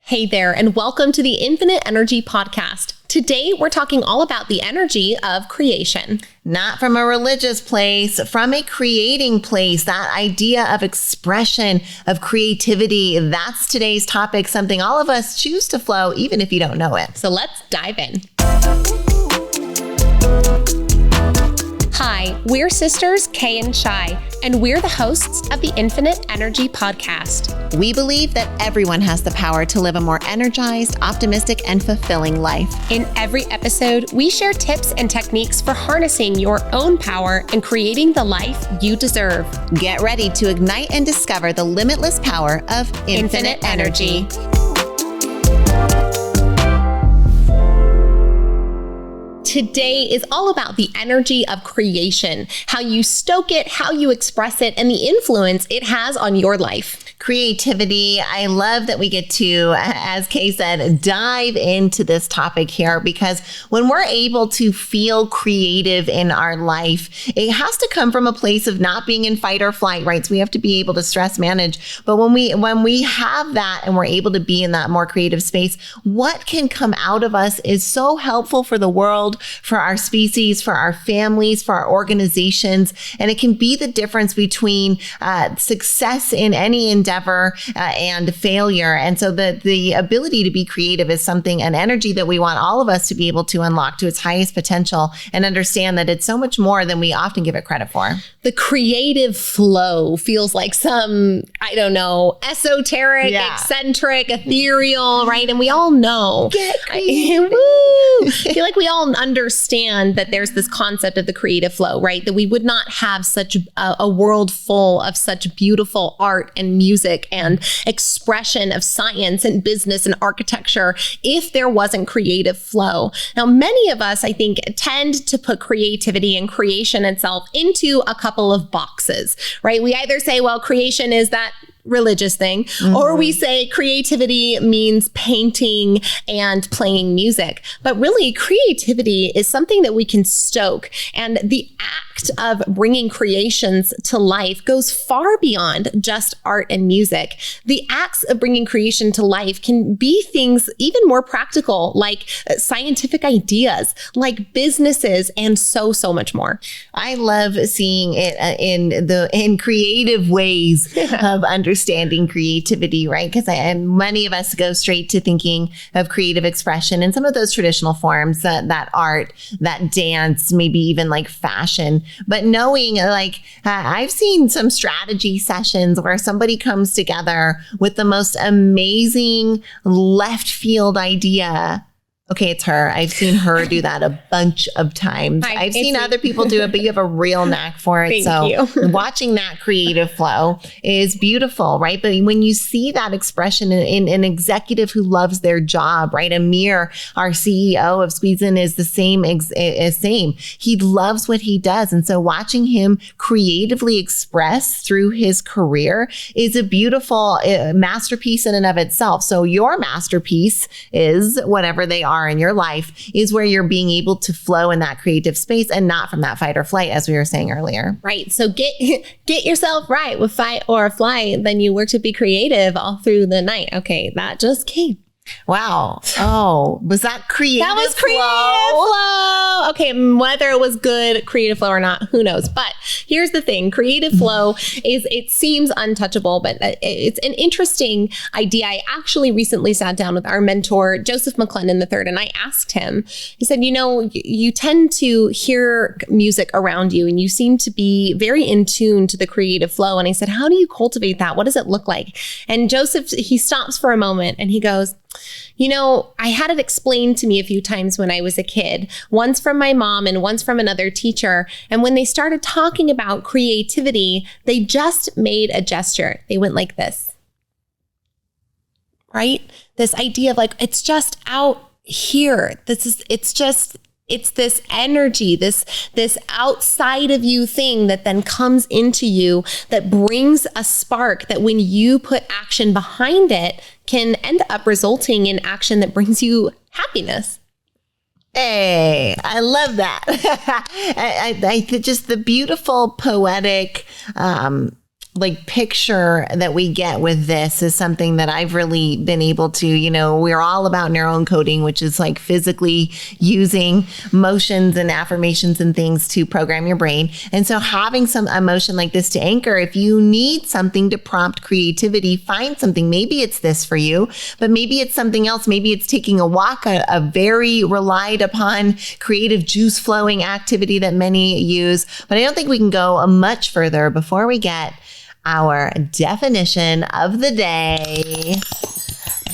Hey there, and welcome to the Infinite Energy Podcast. Today, we're talking all about the energy of creation. Not from a religious place, from a creating place, that idea of expression, of creativity. That's today's topic, something all of us choose to flow, even if you don't know it. So let's dive in. Hi, we're sisters Kay and Shai, and we're the hosts of the Infinite Energy Podcast. We believe that everyone has the power to live a more energized, optimistic, and fulfilling life. In every episode, we share tips and techniques for harnessing your own power and creating the life you deserve. Get ready to ignite and discover the limitless power of infinite energy. Today is all about the energy of creation, how you stoke it, how you express it, and the influence it has on your life. Creativity. I love that we get to, as Kay said, dive into this topic here, because when we're able to feel creative in our life, it has to come from a place of not being in fight or flight, right? So we have to be able to stress manage. But when we have that and we're able to be in that more creative space, what can come out of us is so helpful for the world, for our species, for our families, for our organizations. And it can be the difference between success in any endeavor and failure. And so the ability to be creative is an energy that we want all of us to be able to unlock to its highest potential and understand that it's so much more than we often give it credit for. The creative flow feels like some, esoteric, eccentric, ethereal, right? And we all know. I feel like we all understand that there's this concept of the creative flow, right? That we would not have such a world full of such beautiful art and music and expression of science and business and architecture if there wasn't creative flow. Now, many of us, I think, tend to put creativity and creation itself into a couple of boxes, right? We either say, well, creation is that religious thing, or we say creativity means painting and playing music. But really, creativity is something that we can stoke. And the act of bringing creations to life goes far beyond just art and music. The acts of bringing creation to life can be things even more practical, like scientific ideas, like businesses, and so much more. I love seeing it in creative ways of understanding creativity, right? Because many of us go straight to thinking of creative expression in some of those traditional forms, that art, that dance, maybe even like fashion. But knowing, I've seen some strategy sessions where somebody comes together with the most amazing left field idea. Okay, it's her. I've seen her do that a bunch of times. I've seen other people do it, but you have a real knack for it. Thank you. Watching that creative flow is beautiful, right? But when you see that expression in an executive who loves their job, right? Amir, our CEO of Squeezin, is the same. He loves what he does. And so watching him creatively express through his career is a beautiful masterpiece in and of itself. So your masterpiece is whatever they are in your life, is where you're being able to flow in that creative space and not from that fight or flight, as we were saying earlier. Right. So get yourself right with fight or flight, then you were to be creative all through the night. Okay, that just came. Wow. Oh, was that creative? That was creative flow. Okay, whether it was good creative flow or not, who knows? But here's the thing. Creative flow it seems untouchable, but it's an interesting idea. I actually recently sat down with our mentor, Joseph McClendon III, and I asked him, he said, you tend to hear music around you and you seem to be very in tune to the creative flow. And I said, how do you cultivate that? What does it look like? And Joseph, he stops for a moment and he goes, I had it explained to me a few times when I was a kid, once from my mom and once from another teacher. And when they started talking about creativity, they just made a gesture. They went like this, right? This idea of it's just out here. It's this energy, this outside of you thing that then comes into you that brings a spark that when you put action behind it can end up resulting in action that brings you happiness. Hey, I love that. I just the beautiful poetic picture that we get with this is something that I've really been able to, we're all about neuroencoding, which is like physically using motions and affirmations and things to program your brain. And so having some emotion like this to anchor, if you need something to prompt creativity, find something. Maybe it's this for you, but maybe it's something else. Maybe it's taking a walk, a very relied upon creative juice flowing activity that many use. But I don't think we can go much further before we get our definition of the day.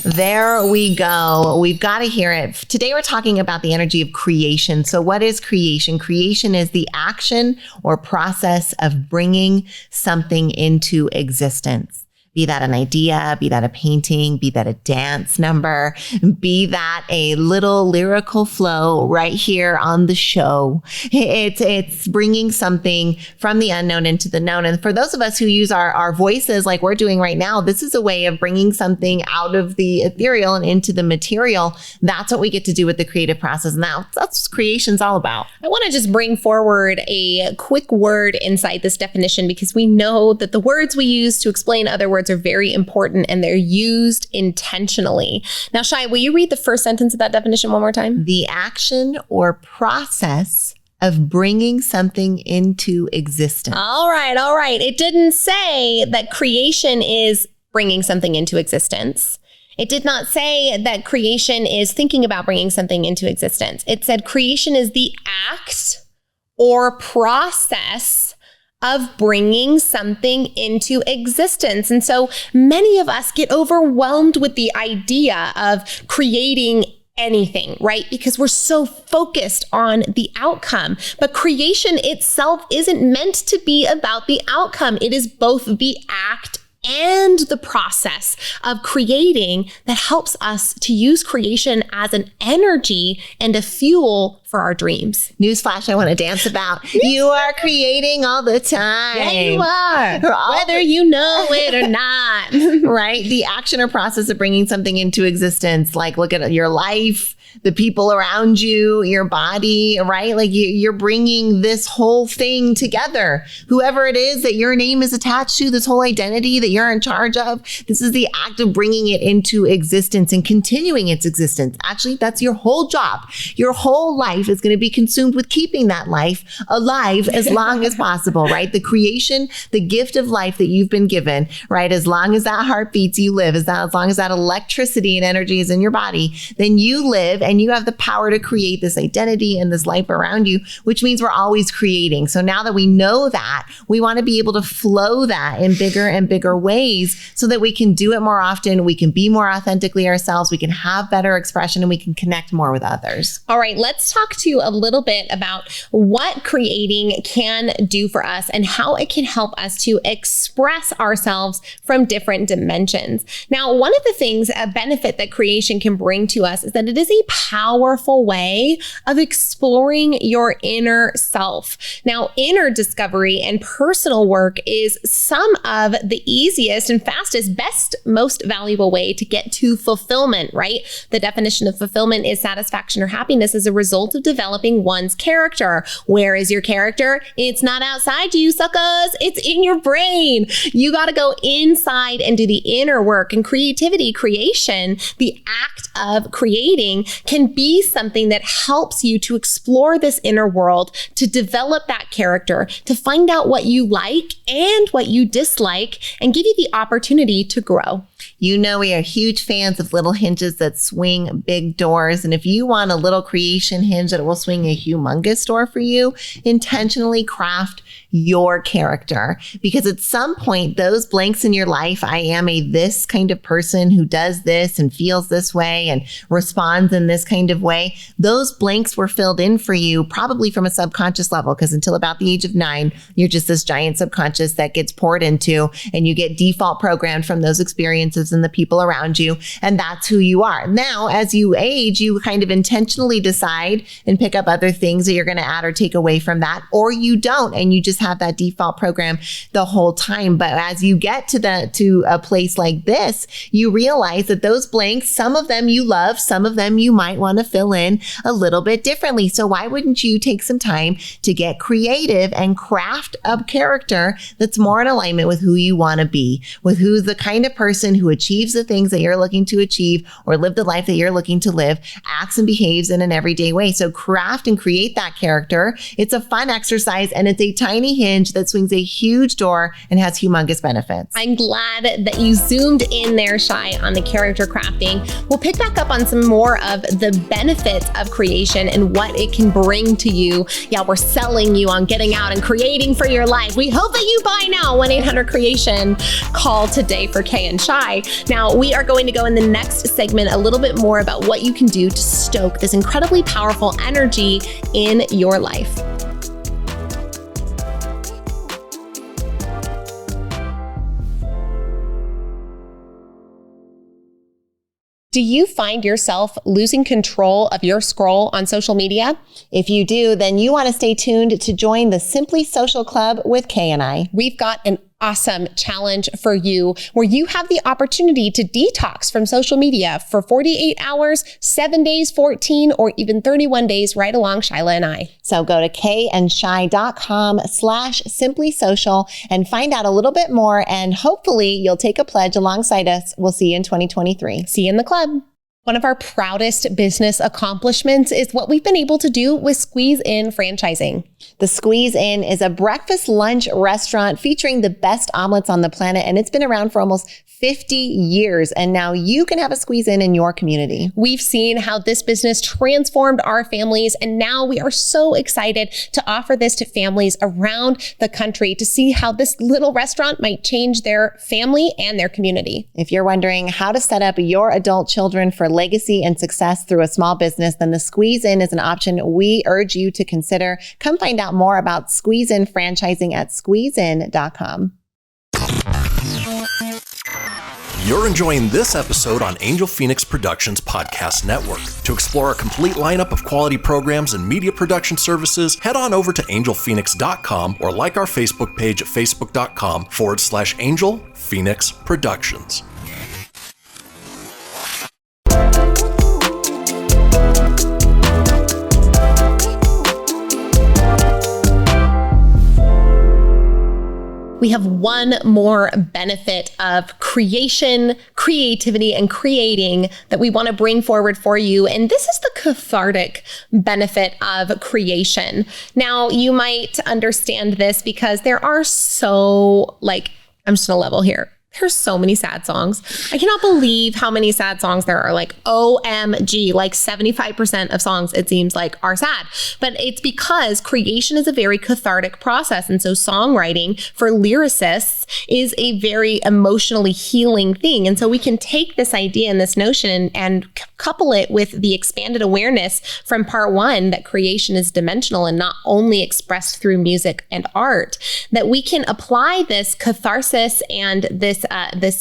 There we go. We've got to hear it. Today we're talking about the energy of creation. So what is creation? Creation is the action or process of bringing something into existence. Be that an idea, be that a painting, be that a dance number, be that a little lyrical flow right here on the show. It's bringing something from the unknown into the known. And for those of us who use our voices like we're doing right now, this is a way of bringing something out of the ethereal and into the material. That's what we get to do with the creative process. And that's what creation's all about. I want to just bring forward a quick word inside this definition, because we know that the words we use to explain other words are very important and they're used intentionally. Now, Shai, will you read the first sentence of that definition one more time? The action or process of bringing something into existence. All right. It didn't say that creation is bringing something into existence. It did not say that creation is thinking about bringing something into existence. It said creation is the act or process of bringing something into existence. And so many of us get overwhelmed with the idea of creating anything, right? Because we're so focused on the outcome. But creation itself isn't meant to be about the outcome. It is both the act and the process of creating that helps us to use creation as an energy and a fuel for our dreams. Newsflash, I want to dance about. You are creating all the time. Yeah, you are. Whether you know it or not. Right? The action or process of bringing something into existence. Like look at your life, the people around you, your body, right? Like you're bringing this whole thing together. Whoever it is that your name is attached to, this whole identity that you're in charge of, this is the act of bringing it into existence and continuing its existence. Actually, that's your whole job. Your whole life is going to be consumed with keeping that life alive as long as possible, right? The creation, the gift of life that you've been given, right? As long as that heart beats, you live. As long as that electricity and energy is in your body, then you live. And you have the power to create this identity and this life around you, which means we're always creating. So now that we know that, we want to be able to flow that in bigger and bigger ways so that we can do it more often. We can be more authentically ourselves. We can have better expression and we can connect more with others. All right, let's talk to you a little bit about what creating can do for us and how it can help us to express ourselves from different dimensions. Now, one of the things, a benefit that creation can bring to us is that it is a powerful way of exploring your inner self. Now, inner discovery and personal work is some of the easiest and fastest, best, most valuable way to get to fulfillment, right? The definition of fulfillment is satisfaction or happiness as a result of developing one's character. Where is your character? It's not outside you, suckers. It's in your brain. You got to go inside and do the inner work. And creativity, creation, the act of creating can be something that helps you to explore this inner world, to develop that character, to find out what you like and what you dislike, and give you the opportunity to grow. You know, we are huge fans of little hinges that swing big doors. And if you want a little creation hinge that will swing a humongous door for you, intentionally craft your character. Because at some point, those blanks in your life, I am a this kind of person who does this and feels this way and responds in this kind of way. Those blanks were filled in for you probably from a subconscious level, because until about the age of 9, you're just this giant subconscious that gets poured into and you get default programmed from those experiences and the people around you. And that's who you are. Now, as you age, you kind of intentionally decide and pick up other things that you're going to add or take away from that, or you don't. And you just have that default program the whole time. But as you get to a place like this, you realize that those blanks, some of them you love, some of them you might want to fill in a little bit differently. So why wouldn't you take some time to get creative and craft a character that's more in alignment with who you want to be, with who's the kind of person who achieves the things that you're looking to achieve or live the life that you're looking to live, acts and behaves in an everyday way. So craft and create that character. It's a fun exercise and it's a tiny hinge that swings a huge door and has humongous benefits. I'm glad that you zoomed in there, Shai, on the character crafting. We'll pick back up on some more of the benefits of creation and what it can bring to you. Yeah, we're selling you on getting out and creating for your life. We hope that you buy now. 1-800-CREATION. Call today for Kay and Shai. Now, we are going to go in the next segment a little bit more about what you can do to stoke this incredibly powerful energy in your life. Do you find yourself losing control of your scroll on social media? If you do, then you want to stay tuned to join the Simply Social Club with Kay and I. We've got an awesome challenge for you where you have the opportunity to detox from social media for 48 hours, 7 days, 14, or even 31 days right along Shyla and I. So go to kayandshai.com/simplysocial and find out a little bit more, and hopefully you'll take a pledge alongside us. We'll see you in 2023. See you in the club. One of our proudest business accomplishments is what we've been able to do with Squeeze In franchising. The Squeeze In is a breakfast lunch restaurant featuring the best omelets on the planet, and it's been around for almost 50 years. And now you can have a Squeeze In your community. We've seen how this business transformed our families, and now we are so excited to offer this to families around the country to see how this little restaurant might change their family and their community. If you're wondering how to set up your adult children for legacy and success through a small business, then the Squeeze In is an option we urge you to consider. Come find out more about Squeeze In franchising at squeezein.com. You're enjoying this episode on Angel Phoenix Productions Podcast Network. To explore a complete lineup of quality programs and media production services, head on over to angelphoenix.com or like our Facebook page at facebook.com/Angel Phoenix Productions. We have one more benefit of creation, creativity, and creating that we want to bring forward for you. And this is the cathartic benefit of creation. Now, you might understand this because there are I'm just going to level here. There's so many sad songs. I cannot believe how many sad songs there are. Like, OMG, like 75% of songs, it seems like, are sad. But it's because creation is a very cathartic process. And so songwriting for lyricists is a very emotionally healing thing. And so we can take this idea and this notion and couple it with the expanded awareness from part one that creation is dimensional and not only expressed through music and art, that we can apply this catharsis and this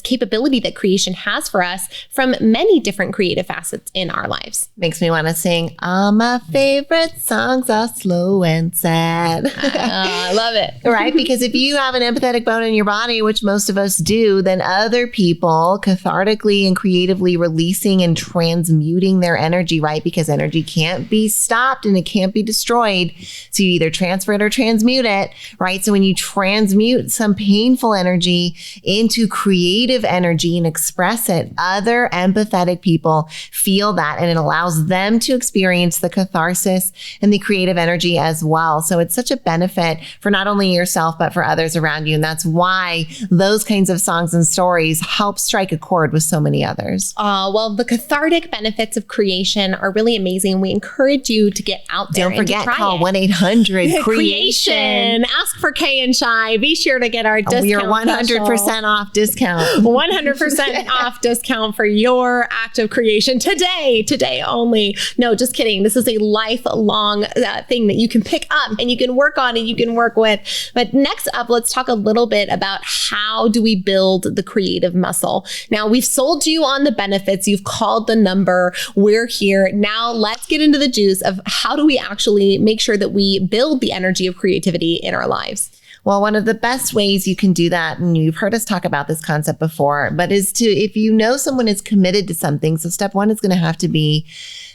capability that creation has for us from many different creative facets in our lives. Makes me want to sing, all my favorite songs are slow and sad. I love it. Right? Because if you have an empathetic bone in your body, which most of us do, then other people cathartically and creatively releasing and transmuting their energy, right? Because energy can't be stopped and it can't be destroyed. So you either transfer it or transmute it, right? So when you transmute some painful energy into creative energy and express it, other empathetic people feel that, and it allows them to experience the catharsis and the creative energy as well. So it's such a benefit for not only yourself, but for others around you. And that's why those kinds of songs and stories help strike a chord with so many others. Well, the cathartic benefits of creation are really amazing. We encourage you to get out there. Don't forget, call 1-800-CREATION. Ask for Kay and Shai. Be sure to get our discount. We are 100% off discount. 100% off discount for your act of creation today only. No, just kidding. This is a lifelong thing that you can pick up and you can work on and you can work with. But next up, let's talk a little bit about how do we build the creative muscle. Now, we've sold you on the benefits. You've called the number. We're here. Now, let's get into the juice of how do we actually make sure that we build the energy of creativity in our lives. Well, one of the best ways you can do that, and you've heard us talk about this concept before, but is to, if you know someone is committed to something, so step one is going to have to be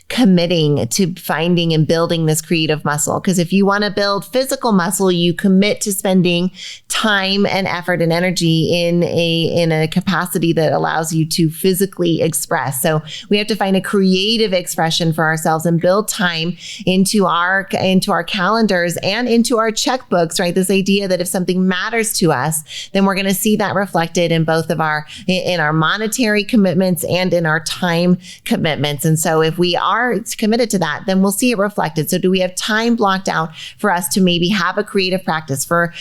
committing to finding and building this creative muscle. Because if you want to build physical muscle, you commit to spending time and effort and energy in a capacity that allows you to physically express. So we have to find a creative expression for ourselves and build time into our calendars and into our checkbooks, right? This idea that if something matters to us, then we're going to see that reflected in both of our monetary commitments and in our time commitments. And so if we are committed to that, then we'll see it reflected. So do we have time blocked out for us to maybe have a creative practice? For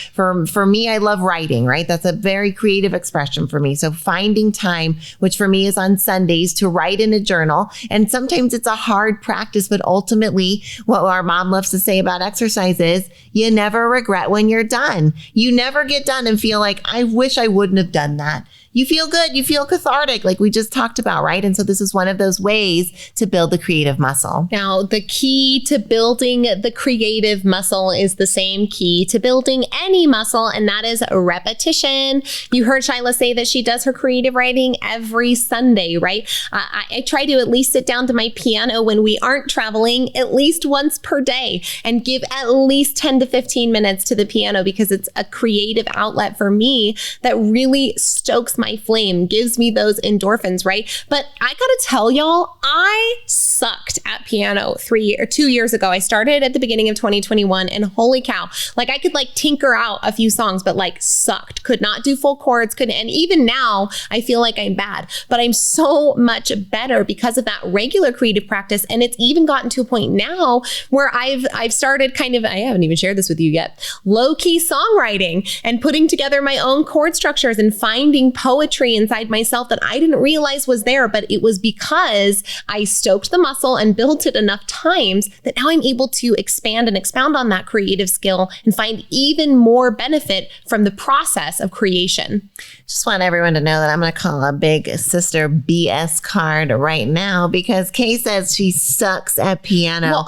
me, I love writing, right? That's a very creative expression for me. So finding time, which for me is on Sundays, to write in a journal. And sometimes it's a hard practice, but ultimately what our mom loves to say about exercise is you never regret when you're done. You never get done and feel like, I wish I wouldn't have done that. You feel good. You feel cathartic, like we just talked about, right? And so this is one of those ways to build the creative muscle. Now, the key to building the creative muscle is the same key to building any muscle, and that is repetition. You heard Shyla say that she does her creative writing every Sunday, right? I try to at least sit down to my piano when we aren't traveling at least once per day and give at least 10 to 15 minutes to the piano because it's a creative outlet for me that really stokes my flame, gives me those endorphins, right? But I gotta tell y'all, I sucked at piano 2 years ago. I started at the beginning of 2021 and holy cow, like I could tinker out a few songs, but sucked, could not do full chords, couldn't. And even now I feel like I'm bad, but I'm so much better because of that regular creative practice. And it's even gotten to a point now where I've started I haven't even shared this with you yet, low-key songwriting and putting together my own chord structures and finding poetry inside myself that I didn't realize was there, but it was because I stoked the muscle and built it enough times that now I'm able to expand and expound on that creative skill and find even more benefit from the process of creation. Just want everyone to know that I'm going to call a big sister BS card right now because Kay says she sucks at piano,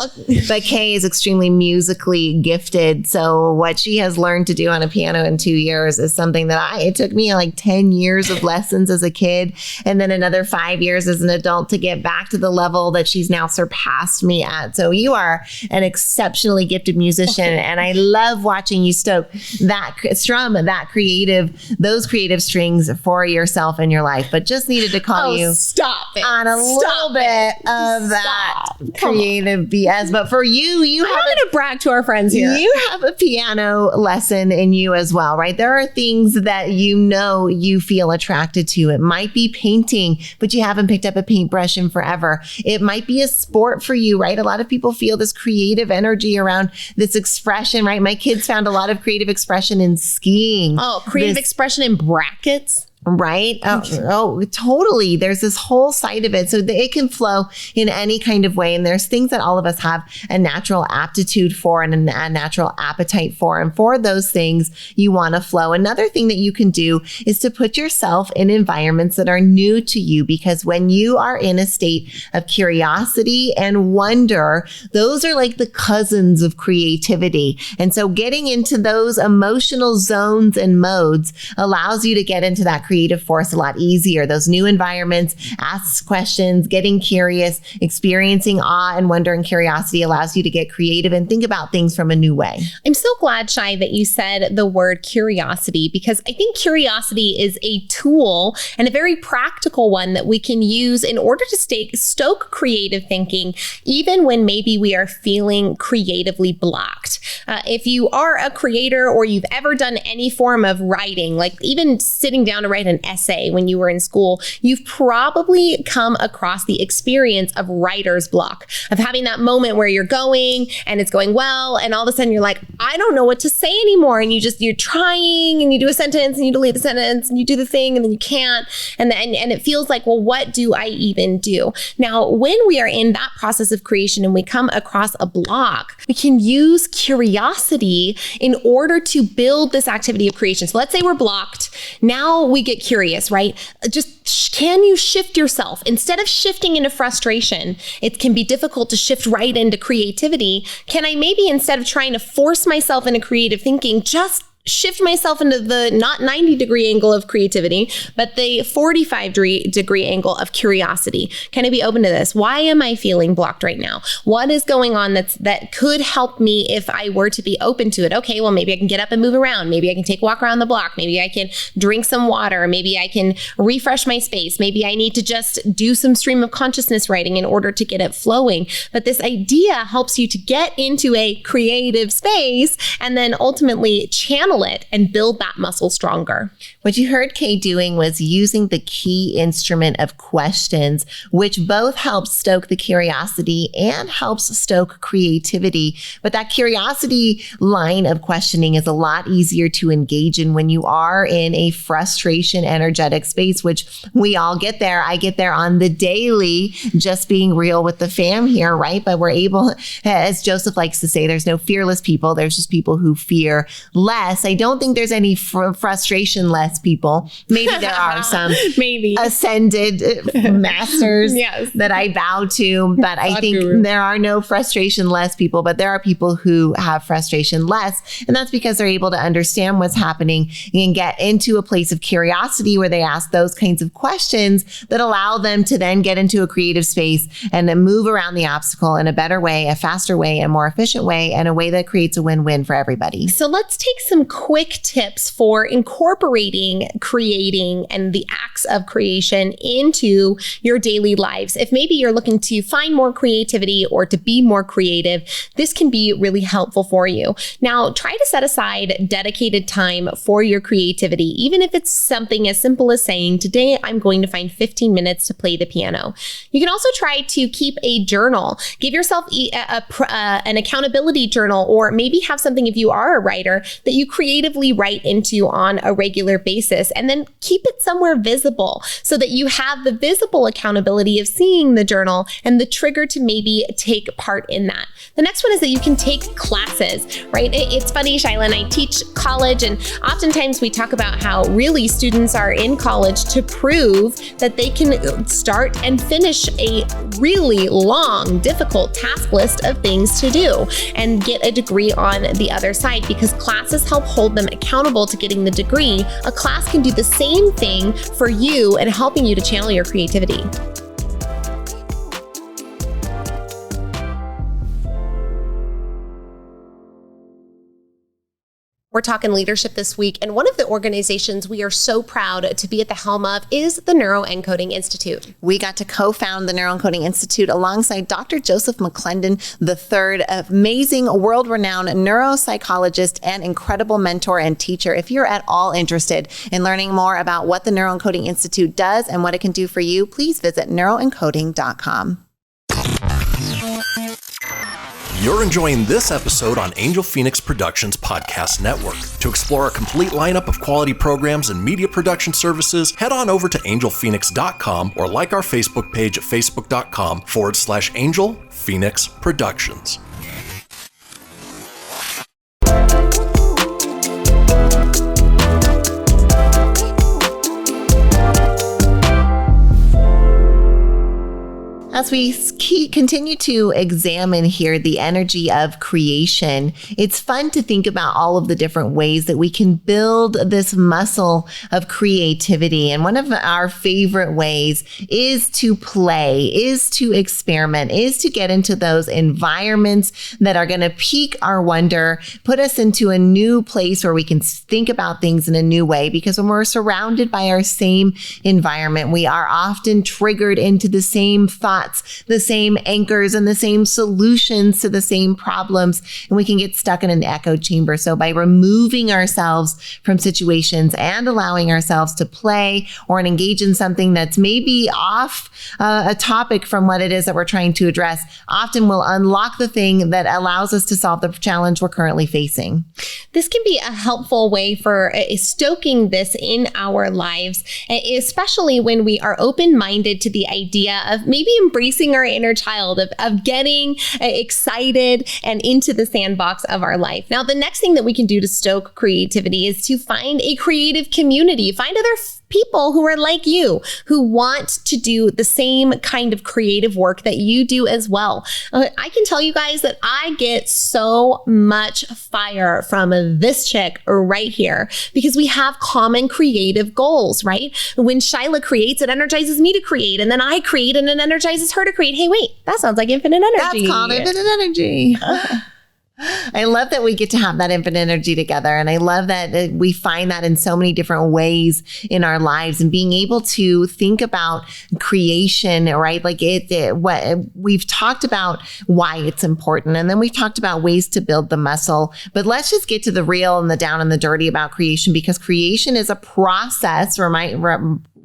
but Kay is extremely musically gifted. So what she has learned to do on a piano in 2 years is something that it took me 10 years of lessons as a kid and then another 5 years as an adult to get back to the level that she's now surpassed me at. So you are an exceptionally gifted musician and I love watching you strum those creative strings for yourself in your life, but just needed to call you stop it on a little bit of that creative BS. But for you I'm going to brag to our friends here. You have a piano lesson in you as well, right? There are things that you feel attracted to. It might be painting, but you haven't picked up a paintbrush in forever. It might be a sport for you, right? A lot of people feel this creative energy around this expression, right? My kids found a lot of creative expression in skiing. Oh, creative expression in brackets. Right? Oh, totally. There's this whole side of it. So that it can flow in any kind of way. And there's things that all of us have a natural aptitude for and a natural appetite for. And for those things, you want to flow. Another thing that you can do is to put yourself in environments that are new to you, because when you are in a state of curiosity and wonder, those are like the cousins of creativity. And so getting into those emotional zones and modes allows you to get into that creative force a lot easier. Those new environments, ask questions, getting curious, experiencing awe and wonder and curiosity allows you to get creative and think about things from a new way. I'm so glad, Shai, that you said the word curiosity, because I think curiosity is a tool and a very practical one that we can use in order to stoke creative thinking, even when maybe we are feeling creatively blocked. If you are a creator or you've ever done any form of writing, like even sitting down to write write an essay when you were in school, you've probably come across the experience of writer's block, of having that moment where you're going and it's going well, and all of a sudden you're like, I don't know what to say anymore. And you're trying, and you do a sentence and you delete the sentence and you do the thing and then you can't. And it feels like, well, what do I even do? Now, when we are in that process of creation and we come across a block, we can use curiosity in order to build this activity of creation. So let's say we're blocked. Now we get curious, right? Can you shift yourself? Instead of shifting into frustration, it can be difficult to shift right into creativity. Can I maybe, instead of trying to force myself into creative thinking, just shift myself into the not 90-degree angle of creativity, but the 45-degree angle of curiosity? Can I be open to this? Why am I feeling blocked right now? What is going on that could help me if I were to be open to it? Okay, well, maybe I can get up and move around. Maybe I can take a walk around the block. Maybe I can drink some water. Maybe I can refresh my space. Maybe I need to just do some stream of consciousness writing in order to get it flowing. But this idea helps you to get into a creative space and then ultimately channel it and build that muscle stronger. What you heard Kay doing was using the key instrument of questions, which both helps stoke the curiosity and helps stoke creativity. But that curiosity line of questioning is a lot easier to engage in when you are in a frustration energetic space, which we all get there. I get there on the daily, just being real with the fam here, right? But we're able, as Joseph likes to say, there's no fearless people. There's just people who fear less. I don't think there's any frustration-less people. Maybe there are some maybe ascended masters yes. that I bow to, but I think there are no frustration-less people, but there are people who have frustration-less. And that's because they're able to understand what's happening and get into a place of curiosity where they ask those kinds of questions that allow them to then get into a creative space and then move around the obstacle in a better way, a faster way, a more efficient way, and a way that creates a win-win for everybody. So let's take some quick tips for incorporating creating and the acts of creation into your daily lives. If maybe you're looking to find more creativity or to be more creative, this can be really helpful for you. Now, try to set aside dedicated time for your creativity, even if it's something as simple as saying, today I'm going to find 15 minutes to play the piano. You can also try to keep a journal. Give yourself an accountability journal, or maybe have something, if you are a writer, that you creatively write into on a regular basis, and then keep it somewhere visible so that you have the visible accountability of seeing the journal and the trigger to maybe take part in that. The next one is that you can take classes, right? It's funny, Shyla and I teach college, and oftentimes we talk about how really students are in college to prove that they can start and finish a really long, difficult task list of things to do and get a degree on the other side, because classes help hold them accountable to getting the degree. A class can do the same thing for you and helping you to channel your creativity. We're talking leadership this week, and one of the organizations we are so proud to be at the helm of is the Neuroencoding Institute. We got to co-found the Neuroencoding Institute alongside Dr. Joseph McClendon III, amazing world-renowned neuropsychologist and incredible mentor and teacher. If you're at all interested in learning more about what the Neuroencoding Institute does and what it can do for you, please visit neuroencoding.com. You're enjoying this episode on Angel Phoenix Productions Podcast Network. To explore a complete lineup of quality programs and media production services, head on over to angelphoenix.com or like our Facebook page at facebook.com/Angel Phoenix Productions. As we continue to examine here the energy of creation, it's fun to think about all of the different ways that we can build this muscle of creativity. And one of our favorite ways is to play, is to experiment, is to get into those environments that are going to pique our wonder, put us into a new place where we can think about things in a new way. Because when we're surrounded by our same environment, we are often triggered into the same thought thoughts, the same anchors, and the same solutions to the same problems. And we can get stuck in an echo chamber. So by removing ourselves from situations and allowing ourselves to play or engage in something that's maybe off a topic from what it is that we're trying to address, often will unlock the thing that allows us to solve the challenge we're currently facing. This can be a helpful way for stoking this in our lives, especially when we are open-minded to the idea of maybe embracing our inner child, of getting excited and into the sandbox of our life. Now, the next thing that we can do to stoke creativity is to find a creative community, find other people who are like you, who want to do the same kind of creative work that you do as well. I can tell you guys that I get so much fire from this chick right here because we have common creative goals, right? When Shyla creates, it energizes me to create, and then I create and it energizes her to create. Hey, wait, that sounds like infinite energy. That's called infinite energy. I love that we get to have that infinite energy together. And I love that we find that in so many different ways in our lives, and being able to think about creation, right? Like what we've talked about why it's important. And then we've talked about ways to build the muscle, but let's just get to the real and the down and the dirty about creation, because creation is a process.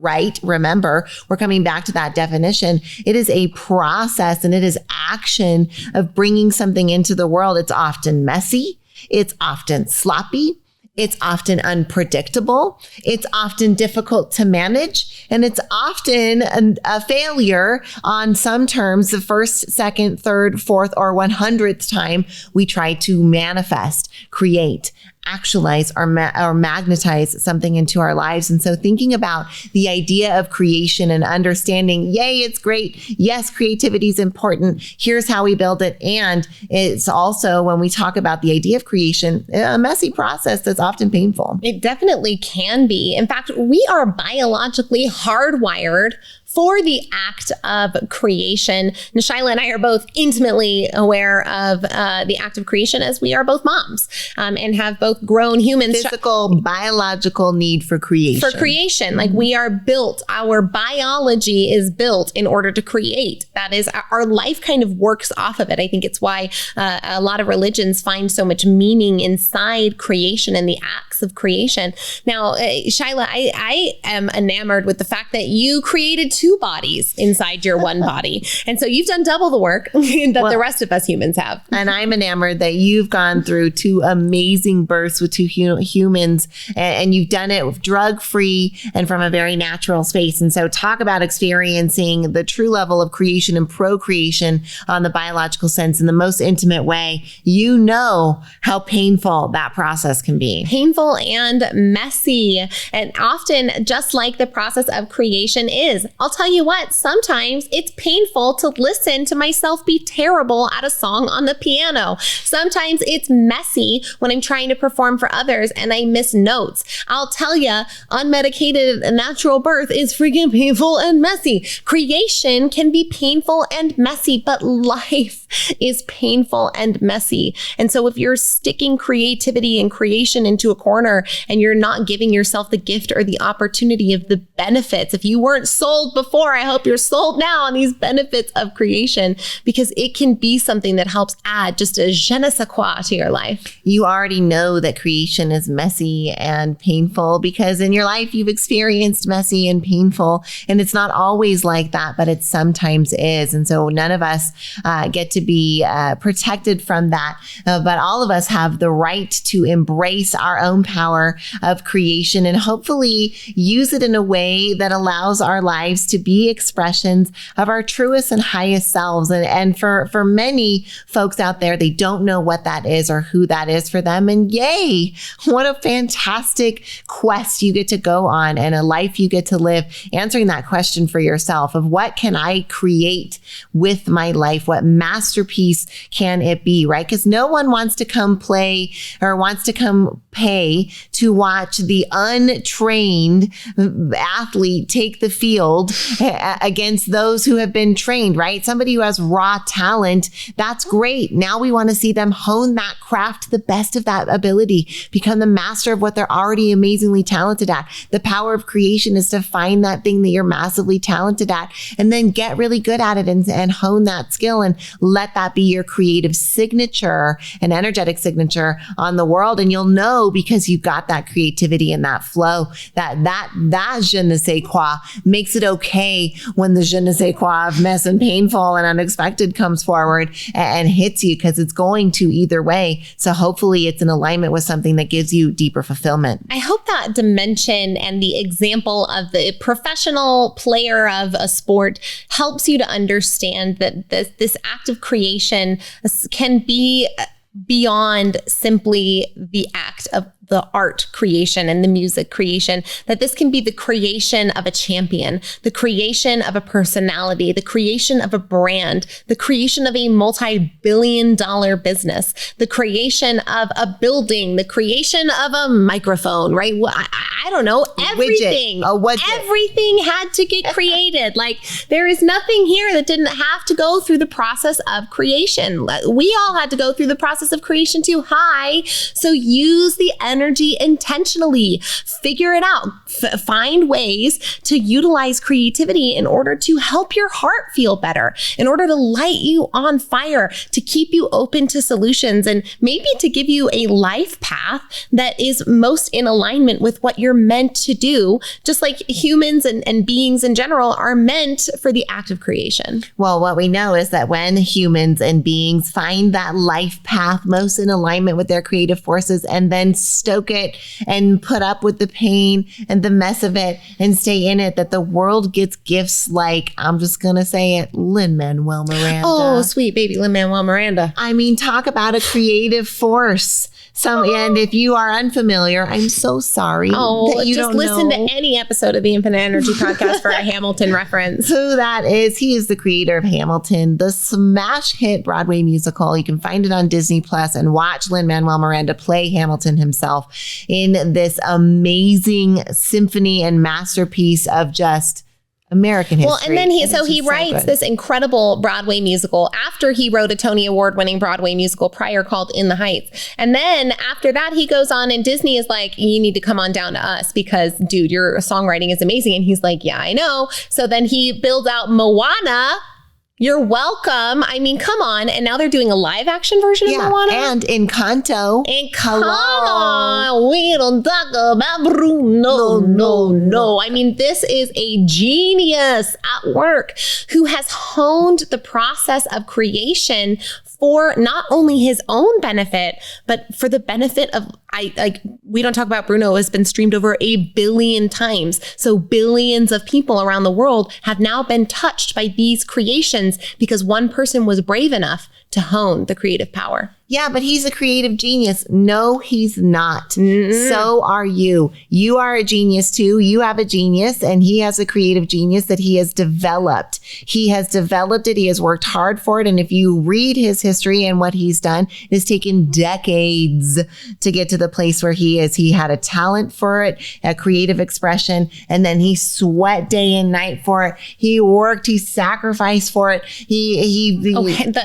Right? Remember, we're coming back to that definition. It is a process, and it is action of bringing something into the world. It's often messy. It's often sloppy. It's often unpredictable. It's often difficult to manage. And it's often a failure on some terms the first, second, third, fourth, or 100th time we try to manifest, create, actualize, or magnetize something into our lives. And so thinking about the idea of creation and understanding, yay, it's great. Yes, creativity is important. Here's how we build it. And it's also, when we talk about the idea of creation, a messy process that's often painful. It definitely can be. In fact, we are biologically hardwired for the act of creation. Shyla and I are both intimately aware of the act of creation, as we are both moms and have both grown humans. Physical, biological need for creation. For creation. Like, we are built, our biology is built in order to create. That is, our life kind of works off of it. I think it's why a lot of religions find so much meaning inside creation and the acts of creation. Now, Shyla, I am enamored with the fact that you created two bodies inside your one body. And so you've done double the work that the rest of us humans have. And I'm enamored that you've gone through two amazing births with two humans, and you've done it drug-free and from a very natural space. And so talk about experiencing the true level of creation and procreation on the biological sense in the most intimate way. You know how painful that process can be. Painful and messy. And often, just like the process of creation is. I'll tell you what, sometimes it's painful to listen to myself be terrible at a song on the piano. Sometimes it's messy when I'm trying to perform for others and I miss notes. I'll tell you, unmedicated natural birth is freaking painful and messy. Creation can be painful and messy, but life is painful and messy. And so if you're sticking creativity and creation into a corner and you're not giving yourself the gift or the opportunity of the benefits, if you weren't sold before, I hope you're sold now on these benefits of creation, because it can be something that helps add just a je ne sais quoi to your life. You already know that creation is messy and painful because in your life you've experienced messy and painful, and it's not always like that, but it sometimes is. And so none of us get to be protected from that, but all of us have the right to embrace our own power of creation and hopefully use it in a way that allows our lives to be expressions of our truest and highest selves. And for many folks out there, they don't know what that is or who that is for them. And yay, what a fantastic quest you get to go on and a life you get to live, answering that question for yourself of what can I create with my life? What masterpiece can it be, right? Because no one wants to come play or wants to come pay to watch the untrained athlete take the field against those who have been trained, right? Somebody who has raw talent, that's great. Now we want to see them hone that craft to the best of that ability, become the master of what they're already amazingly talented at. The power of creation is to find that thing that you're massively talented at and then get really good at it and hone that skill and let that be your creative signature and energetic signature on the world. And you'll know, because you've got that creativity and that flow, that je ne sais quoi makes it okay when the je ne sais quoi of mess and painful and unexpected comes forward and hits you, because it's going to either way. So hopefully it's in alignment with something that gives you deeper fulfillment. I hope that dimension and the example of the professional player of a sport helps you to understand that this act of creation can be beyond simply the act of the art creation and the music creation, that this can be the creation of a champion, the creation of a personality, the creation of a brand, the creation of a multi-billion-dollar business, the creation of a building, the creation of a microphone, right? Well, I don't know, everything. Everything had to get created. Like, there is nothing here that didn't have to go through the process of creation. We all had to go through the process of creation too. So use the energy intentionally. Figure it out. Find ways to utilize creativity in order to help your heart feel better, in order to light you on fire, to keep you open to solutions, and maybe to give you a life path that is most in alignment with what you're meant to do, just like humans and beings in general are meant for the act of creation. Well, what we know is that when humans and beings find that life path most in alignment with their creative forces and then stoke it and put up with the pain and the mess of it and stay in it, that the world gets gifts like, I'm just going to say it, Lin-Manuel Miranda. Oh, sweet baby Lin-Manuel Miranda. I mean, talk about a creative force. And if you are unfamiliar, I'm so sorry that you just don't listen know to any episode of the Infinite Energy podcast for a Hamilton reference. who that is. He is the creator of Hamilton, the smash hit Broadway musical. You can find it on Disney Plus and watch Lin-Manuel Miranda play Hamilton himself in this amazing symphony and masterpiece of just American history. Well, and then he writes this incredible Broadway musical after he wrote a Tony Award-winning Broadway musical prior called In the Heights. And then after that, he goes on and Disney is like, you need to come on down to us because, dude, your songwriting is amazing. And he's like, yeah, I know. So then he builds out Moana. You're welcome. I mean, come on. And now they're doing a live action version of Moana. And Encanto. Come on. We don't talk about Bruno. No. I mean, this is a genius at work who has honed the process of creation for not only his own benefit, but for the benefit of, we don't talk about Bruno, has been streamed over 1 billion times. So billions of people around the world have now been touched by these creations because one person was brave enough to hone the creative power. Yeah, but he's a creative genius. No, he's not. So are you. You are a genius too. You have a genius and he has a creative genius that he has developed. He has developed it. He has worked hard for it. And if you read his history and what he's done, it has taken decades to get to the place where he is. He had a talent for it, a creative expression, and then he sweat day and night for it. He worked, he sacrificed for it. He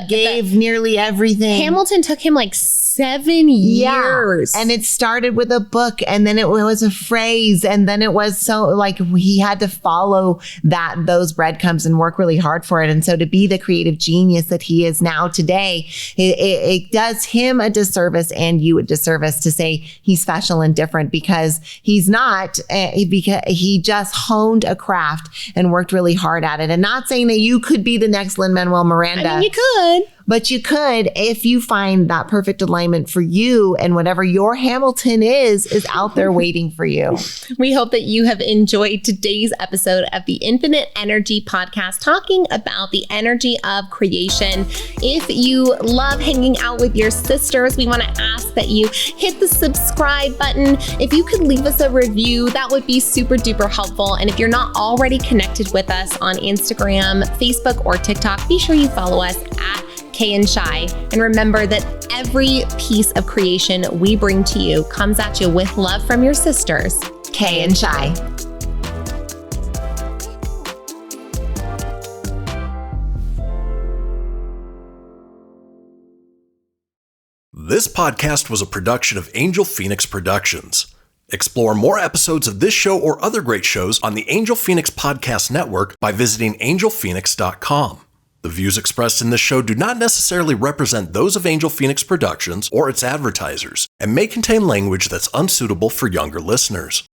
gave nearly everything. Hamilton took him like 7 years. And it started with a book and then it was a phrase. And then it was so like he had to follow those breadcrumbs and work really hard for it. And so to be the creative genius that he is now today, it does him a disservice and you a disservice to say he's special and different, because he's not, because he just honed a craft and worked really hard at it. And not saying that you could be the next Lin-Manuel Miranda. I mean, you could. But you could, if you find that perfect alignment for you, and whatever your Hamilton is out there waiting for you. We hope that you have enjoyed today's episode of the Infinite Energy Podcast, talking about the energy of creation. If you love hanging out with your sisters, we want to ask that you hit the subscribe button. If you could leave us a review, that would be super duper helpful. And if you're not already connected with us on Instagram, Facebook, or TikTok, be sure you follow us at Kay and Shy. And remember that every piece of creation we bring to you comes at you with love from your sisters, Kay and Shy. This podcast was a production of Angel Phoenix Productions. Explore more episodes of this show or other great shows on the Angel Phoenix Podcast Network by visiting angelphoenix.com. The views expressed in this show do not necessarily represent those of Angel Phoenix Productions or its advertisers and may contain language that's unsuitable for younger listeners.